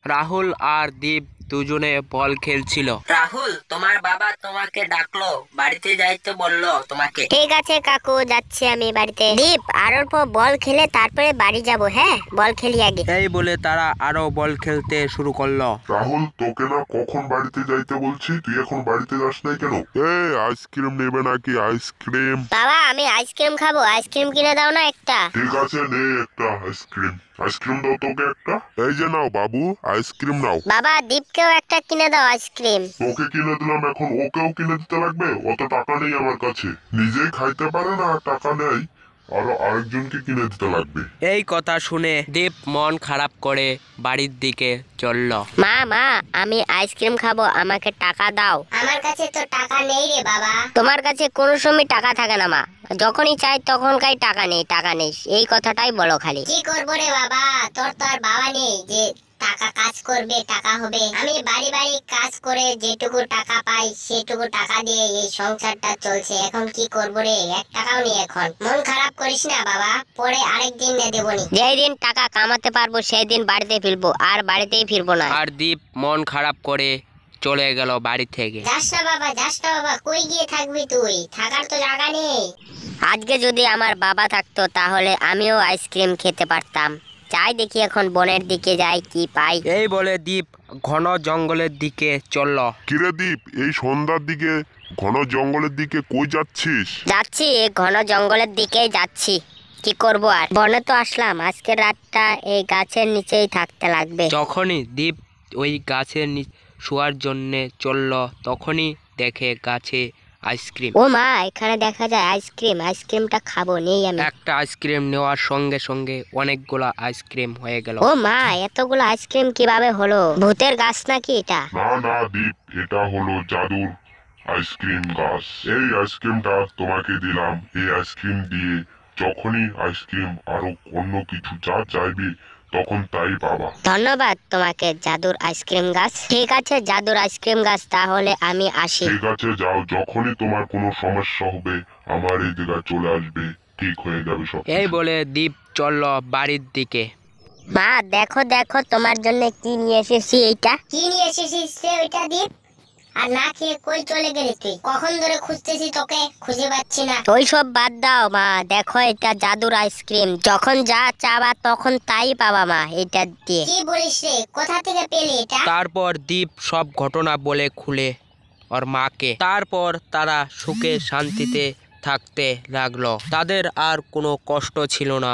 রাহুল আর দীপ দুজনে বল খেলছিল। রাহুল, তোমার বাবা তোমাকে ডাকলো, বাড়িতে যাইতে বললো তোমাকে। ঠিক আছে কাকু, যাচ্ছি আমি বাড়িতে। দীপ আর অল্প বল খেলে তারপরে বাড়ি যাব। হ্যাঁ, বল খেলি আগে। এই বলে তারা আরো বল খেলতে শুরু করলো। রাহুল, তোকে না কখন বাড়িতে যাইতে বলছি, তুই এখন বাড়িতে যাস নাই কেন? আইসক্রিম নেবে নাকি? আইসক্রিম? বাবা, আমি আইসক্রিম খাবো, আইসক্রিম কিনে দাও না একটা। ঠিক আছে, নে একটা আইসক্রিম। আইসক্রিম দাও তোকে একটা। এই যে নাও বাবু, আইসক্রিম নাও। বাবা, দীপকেও একটা কিনে দাও আইসক্রিম। তোকে কিনে দিলাম, এখন ওকেও কিনে দিতে লাগবে? অত টাকা নেই আমার কাছে, নিজেই খাইতে পারে না, আর টাকা নেই, আরো আরেকজনকে কিনে দিতে লাগবে। এই কথা শুনে দীপ মন খারাপ করে বাড়ির দিকে চলল। মা মা, আমি আইসক্রিম খাবো, আমাকে টাকা দাও। আমার কাছে তো টাকা নেই রে বাবা। তোমার কাছে কোনো সময় টাকা থাকে না মা, যখনই চাই তখনকার টাকা নেই, টাকা নেই, এই কথাটাই বলো খালি। কি করবো রে বাবা, তোর তো আর বাবা নেই যে টাকা কাজ করবে টাকা হবে। আমি বাড়ি বাড়ি কাজ করে যেটুকু টাকা পাই সেটুকু টাকা দিয়ে এই সংসারটা চলছে। এখন কি করবো রে, এক টাকাও নেই এখন। মন খারাপ করিস না বাবা, পরে আরেকদিন নে দেবনি। যেই দিন টাকা কামাতে পারবো সেই দিন বাড়িতে ফিরবো, আর বাড়িতেই ফিরবো না। আর দীপ মন খারাপ করে চলে গেল বাড়ি থেকে। যাস না বাবা, যাস না বাবা, কই গিয়ে থাকবি তুই, থাকার তো জায়গা নেই। আজকে যদি আমার বাবা থাকতো তাহলে আমিও আইসক্রিম খেতে পারতাম। যাই দেখি এখন বনের দিকে যাই, কি পাই। এই বলে দীপ ঘন জঙ্গলের দিকে চলল। কিরে দীপ, এই সন্ধ্যার দিকে ঘন জঙ্গলের দিকে কই যাচ্ছিস? যাচ্ছি, এই ঘন জঙ্গলের দিকেই যাচ্ছি। কি করব আর, বনে তো আসলাম, আজকের রাতটা এই গাছের নিচেই থাকতে লাগবে। যখনই দীপ ওই গাছের শোয়ার জন্য চলল, তখনই দেখে গাছে আইসক্রিম। ও মা, এখানে দেখা যায় আইসক্রিম, আইসক্রিমটা খাবো, নেই আমি। একটা আইসক্রিম নেওয়ার সঙ্গে সঙ্গে অনেকগুলা আইসক্রিম হয়ে গেল। ও মা, এতগুলো আইসক্রিম কিভাবে হলো? ভূতের গাছ নাকি এটা? না না দীপ, এটা হলো জাদুর আইসক্রিম গাছ। এই আইসক্রিমটা তোমাকে দিলাম, এই আইসক্রিম দিয়ে যখনই আইসক্রিম আরো অন্য কিছু যা চাইবে তখন তাই পাবা। ধন্যবাদ তোমাকে জাদুর আইসক্রিম গাছ। ঠিক আছে জাদুর আইসক্রিম গাছ, তাহলে আমি আসি। ঠিক আছে যাও, যখনই তোমার কোনো সমস্যা হবে আমার এই জায়গায় চলে আসবে, ঠিক হয়ে যাবে সব। এই বলে দীপ চলল বাড়ির দিকে। মা দেখো দেখো, তোমার জন্য কি নিয়ে এসেছি। এইটা কি নিয়ে এসেছিস রে? ওইটা দীপ, আর না খেয়ে কই চলে গেলি তুই? কখন ধরে খুঁজতেছি তোকে, খুঁজে পাচ্ছি না। ওই সব বাদ দাও মা, দেখো এটা জাদুর আইসক্রিম, যখন যা চাবা তখন তাই পাবা মা, এটা দিয়ে। কি বলিস রে, কোথা থেকে পেলি এটা? তারপর দীপ সব ঘটনা বলে খুলে ওর মাকে। তারপর তারা সুখে শান্তিতে থাকতে লাগলো, তাদের আর কোনো কষ্ট ছিল না।